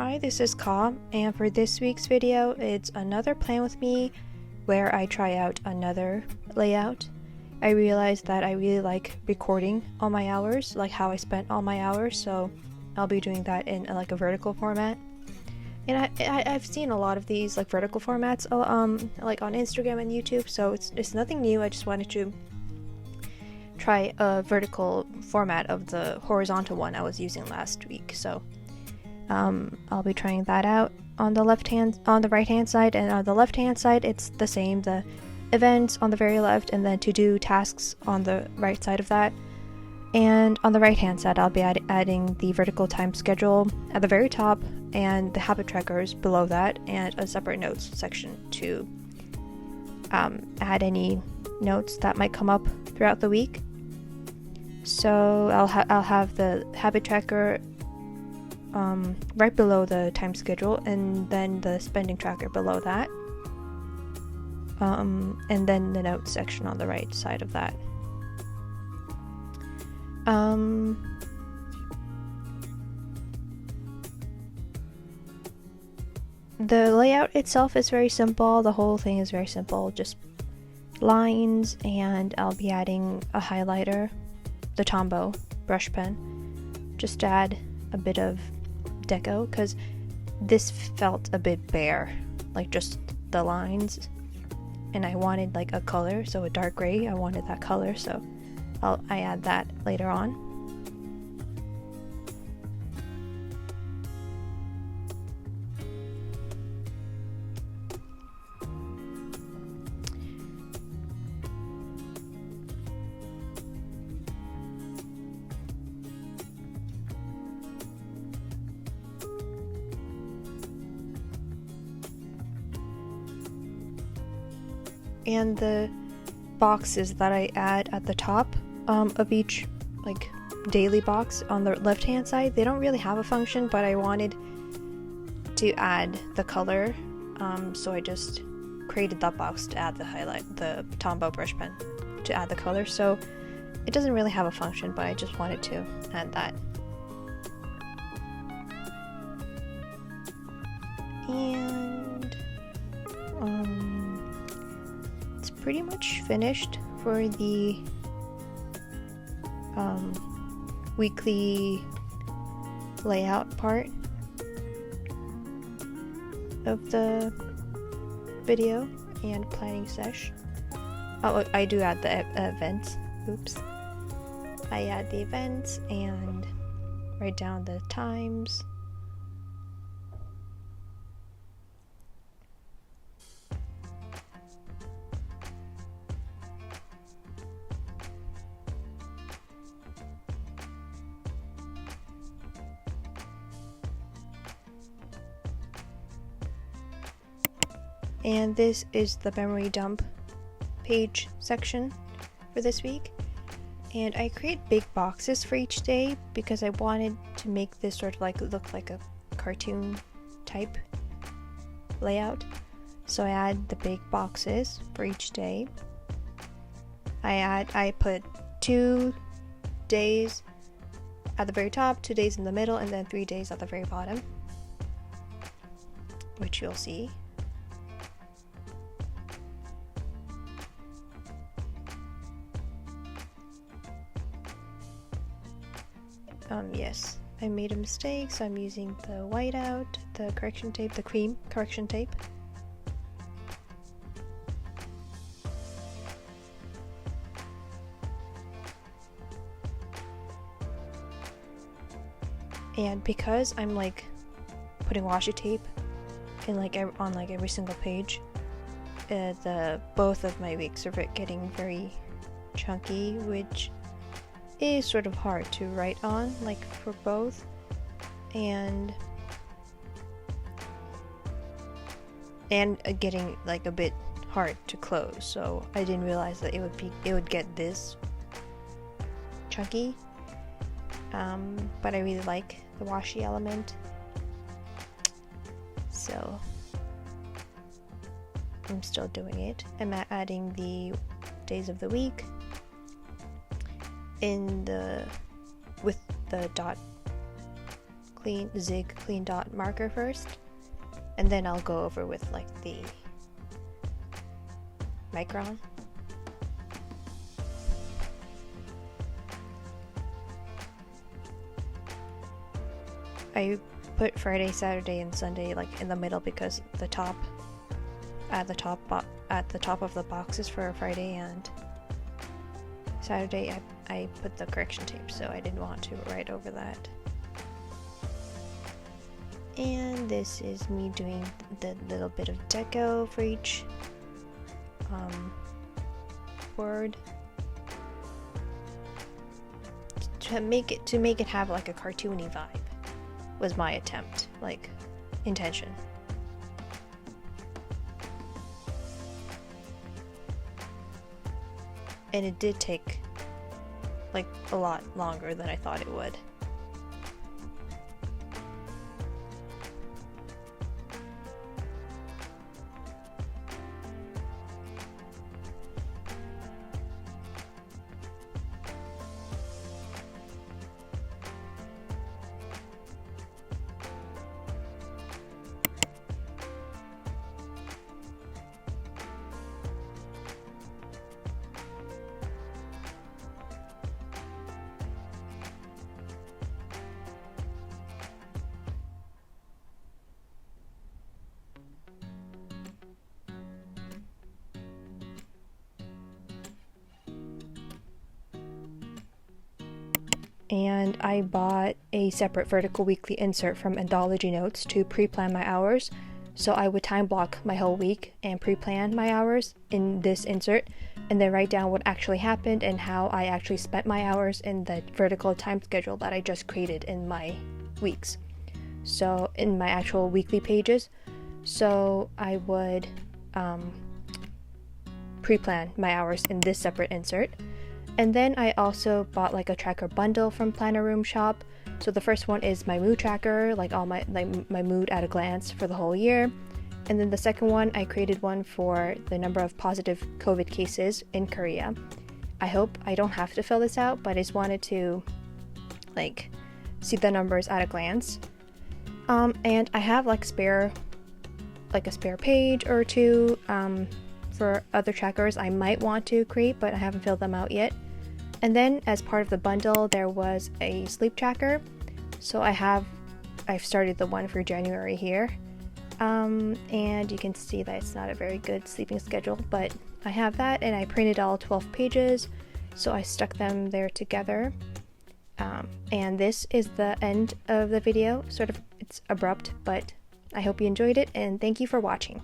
Hi, this is Ka, and for this week's video, it's another plan with me where I try out another layout. I realized that I really like recording all my hours, like how I spent all my hours, so I'll be doing that in like a vertical format. And I've seen a lot of these like vertical formats like on Instagram and YouTube, so it's nothing new. I just wanted to try a vertical format of the horizontal one I was using last week. So I'll be trying that out on the right hand side, and on the left hand side it's the same, the events on the very left and then to do tasks on the right side of that. And on the right hand side I'll be adding the vertical time schedule at the very top and the habit trackers below that, and a separate notes section to add any notes that might come up throughout the week. So I'll have the habit tracker right below the time schedule, and then the spending tracker below that, and then the notes section on the right side of that. The layout itself is very simple. The whole thing is very simple, just lines, and I'll be adding a highlighter, the Tombow brush pen, just to add a bit of deco, because this felt a bit bare, like just the lines, and I wanted like a color, so a dark gray, I wanted that color, so I add that later on. And the boxes that I add at the top of each like daily box on the left hand side, they don't really have a function, but I wanted to add the color, so I just created that box to add the Tombow brush pen to add the color. So it doesn't really have a function, but I just wanted to add that. And it's pretty much finished for the weekly layout part of the video and planning sesh. Oh, I do add the events. Oops. I add the events and write down the times. And this is the memory dump page section for this week. And I create big boxes for each day because I wanted to make this sort of like look like a cartoon type layout. So I add the big boxes for each day. I put 2 days at the very top, 2 days in the middle, and then 3 days at the very bottom, which you'll see. Yes, I made a mistake, so I'm using the whiteout, the correction tape, the cream correction tape. And because I'm like putting washi tape in on every single page, both of my weeks are getting very chunky, which is sort of hard to write on, like for both, and getting like a bit hard to close. So I didn't realize that it would get this chunky, but I really like the washi element, so I'm still doing it. I'm adding the days of the week with the dot zig clean dot marker first, and then I'll go over with like the micron. I put Friday, Saturday, and Sunday like in the middle because at the top of the boxes for Friday and Saturday I put the correction tape, so I didn't want to write over that. And this is me doing the little bit of deco for each word to make it have like a cartoony vibe was my attempt, like intention. And it did take like a lot longer than I thought it would. And I bought a separate vertical weekly insert from Anthology Notes to pre-plan my hours. So I would time block my whole week and pre-plan my hours in this insert, and then write down what actually happened and how I actually spent my hours in the vertical time schedule that I just created in my weeks. So in my actual weekly pages. So I would pre-plan my hours in this separate insert. And then I also bought like a tracker bundle from Planner Room Shop. So the first one is my mood tracker, like all my mood at a glance for the whole year. And then the second one, I created one for the number of positive COVID cases in Korea. I hope I don't have to fill this out, but I just wanted to like see the numbers at a glance. And I have like a spare page or two for other trackers I might want to create, but I haven't filled them out yet. And then as part of the bundle, there was a sleep tracker. So I've started the one for January here. And you can see that it's not a very good sleeping schedule, but I have that, and I printed all 12 pages. So I stuck them there together. And this is the end of the video. It's abrupt, but I hope you enjoyed it, and thank you for watching.